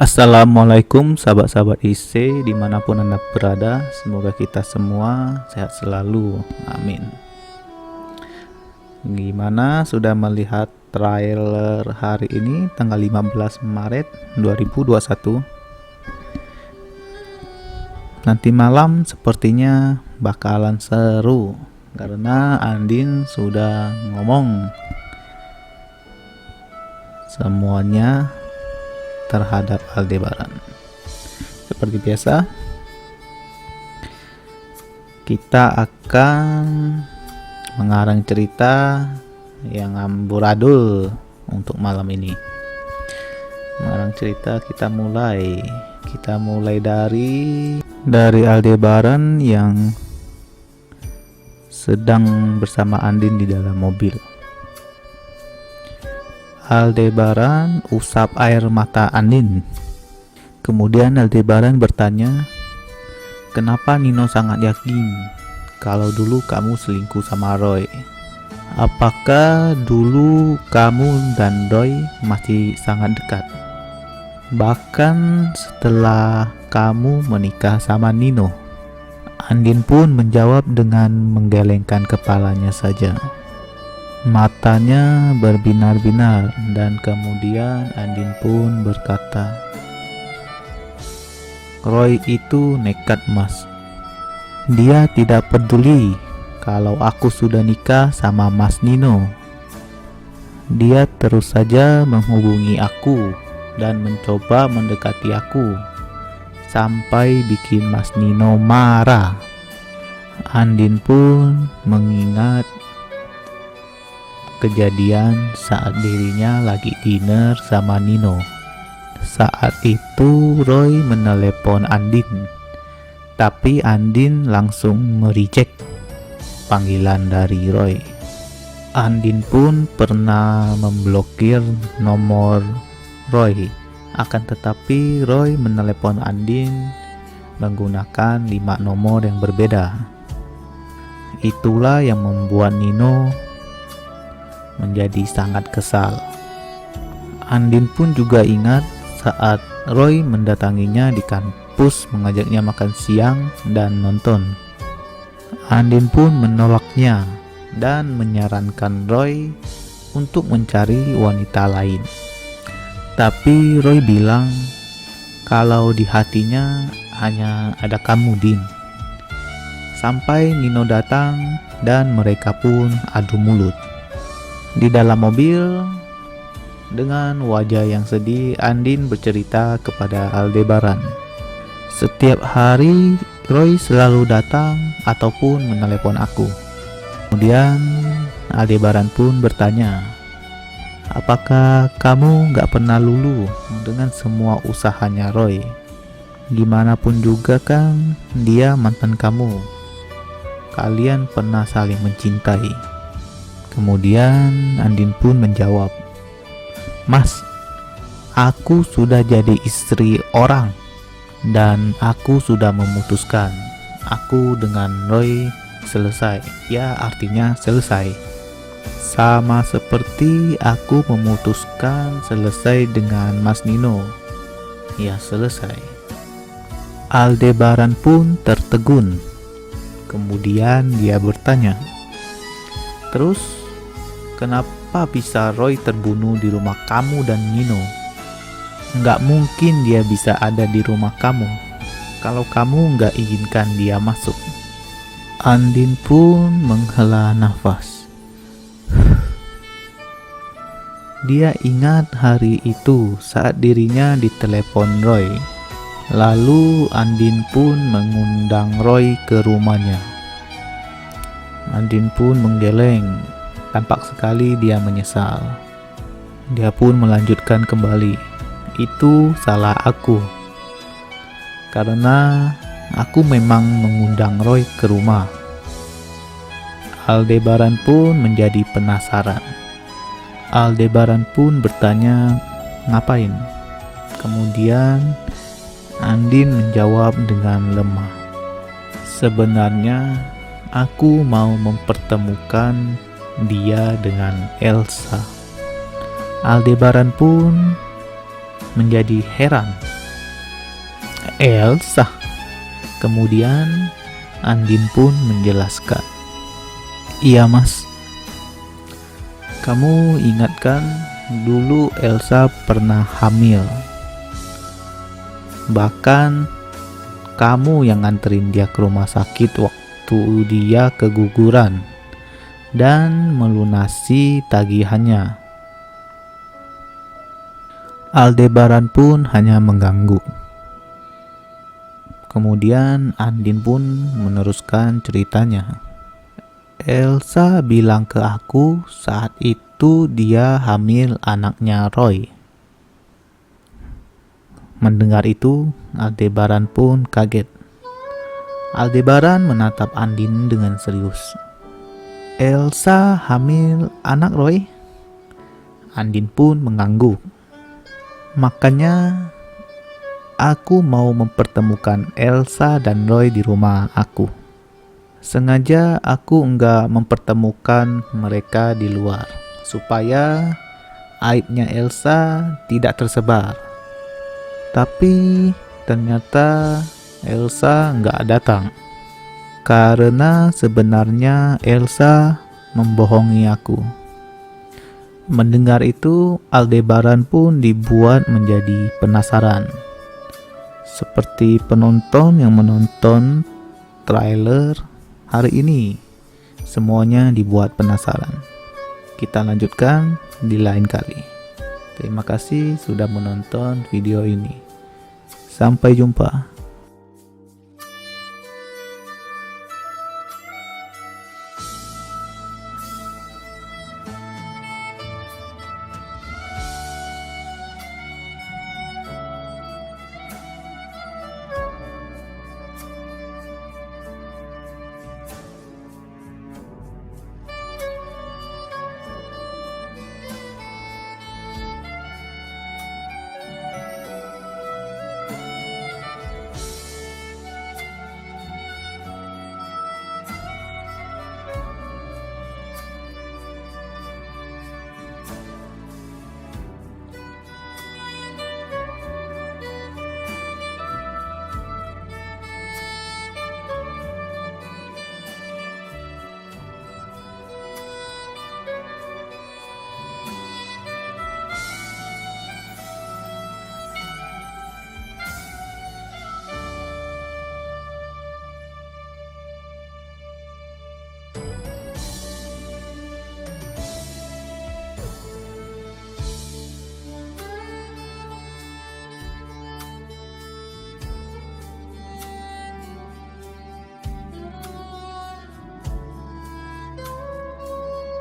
Assalamualaikum sahabat-sahabat IC dimanapun Anda berada. Semoga kita semua sehat selalu, amin. Gimana, sudah melihat trailer hari ini tanggal 15 Maret 2021? Nanti malam sepertinya bakalan seru karena Andin sudah ngomong semuanya terhadap Aldebaran. Seperti biasa, kita akan mengarang cerita yang amburadul untuk malam ini. Mengarang cerita kita mulai dari Aldebaran yang sedang bersama Andin di dalam mobil. Aldebaran usap air mata Andin. Kemudian Aldebaran bertanya, "Kenapa Nino sangat yakin kalau dulu kamu selingkuh sama Roy? Apakah dulu kamu dan Roy masih sangat dekat? Bahkan setelah kamu menikah sama Nino?" Andin pun menjawab dengan menggelengkan kepalanya saja. Matanya berbinar-binar dan kemudian Andin pun berkata, "Roy itu nekat, Mas. Dia tidak peduli kalau aku sudah nikah sama Mas Nino. Dia terus saja menghubungi aku dan mencoba mendekati aku sampai bikin Mas Nino marah." Andin pun mengingat kejadian saat dirinya lagi dinner sama Nino. Saat itu Roy menelepon Andin, tapi Andin langsung mereject panggilan dari Roy. Andin pun pernah memblokir nomor Roy, akan tetapi Roy menelepon Andin menggunakan 5 nomor yang berbeda. Itulah yang membuat Nino menjadi sangat kesal. Andin pun juga ingat saat Roy mendatanginya di kampus mengajaknya makan siang dan nonton. Andin pun menolaknya dan menyarankan Roy untuk mencari wanita lain. Tapi Roy bilang kalau di hatinya hanya ada kamu, Din. Sampai Nino datang dan mereka pun adu mulut. Di dalam mobil, dengan wajah yang sedih, Andin bercerita kepada Aldebaran. "Setiap hari Roy selalu datang ataupun menelepon aku." Kemudian Aldebaran pun bertanya, "Apakah kamu gak pernah lulu dengan semua usahanya Roy? Gimana pun juga kan dia mantan kamu. Kalian pernah saling mencintai." Kemudian Andin pun menjawab, "Mas, aku sudah jadi istri orang dan aku sudah memutuskan aku dengan Roy selesai." Ya, artinya selesai. Sama seperti aku memutuskan selesai dengan Mas Nino. Ya, selesai. Aldebaran pun tertegun. Kemudian dia bertanya, "Terus kenapa bisa Roy terbunuh di rumah kamu dan Nino? Nggak mungkin dia bisa ada di rumah kamu kalau kamu nggak izinkan dia masuk." Andin pun menghela nafas. Dia ingat hari itu saat dirinya ditelepon Roy. Lalu Andin pun mengundang Roy ke rumahnya. Andin pun menggeleng. Tampak sekali dia menyesal. Dia pun melanjutkan kembali, "Itu salah aku. Karena aku memang mengundang Roy ke rumah." Aldebaran pun menjadi penasaran. Aldebaran pun bertanya, "Ngapain?" Kemudian Andin menjawab dengan lemah, "Sebenarnya aku mau mempertemukan dia dengan Elsa." Aldebaran pun menjadi heran Elsa. Kemudian Andin pun menjelaskan, "Iya mas, kamu ingatkan dulu Elsa pernah hamil. Bahkan kamu yang nganterin dia ke rumah sakit waktu dia keguguran dan melunasi tagihannya." Aldebaran pun hanya mengangguk. Kemudian Andin pun meneruskan ceritanya. "Elsa bilang ke aku saat itu dia hamil anaknya Roy." Mendengar itu, Aldebaran pun kaget. Aldebaran menatap Andin dengan serius. "Elsa hamil anak Roy?" Andin pun mengangguk. "Makanya aku mau mempertemukan Elsa dan Roy di rumah aku. Sengaja aku enggak mempertemukan mereka di luar, supaya aibnya Elsa tidak tersebar. Tapi ternyata Elsa enggak datang. Karena sebenarnya Elsa membohongi aku." Mendengar itu, Aldebaran pun dibuat menjadi penasaran. Seperti penonton yang menonton trailer hari ini, semuanya dibuat penasaran. Kita lanjutkan di lain kali. Terima kasih sudah menonton video ini. Sampai jumpa.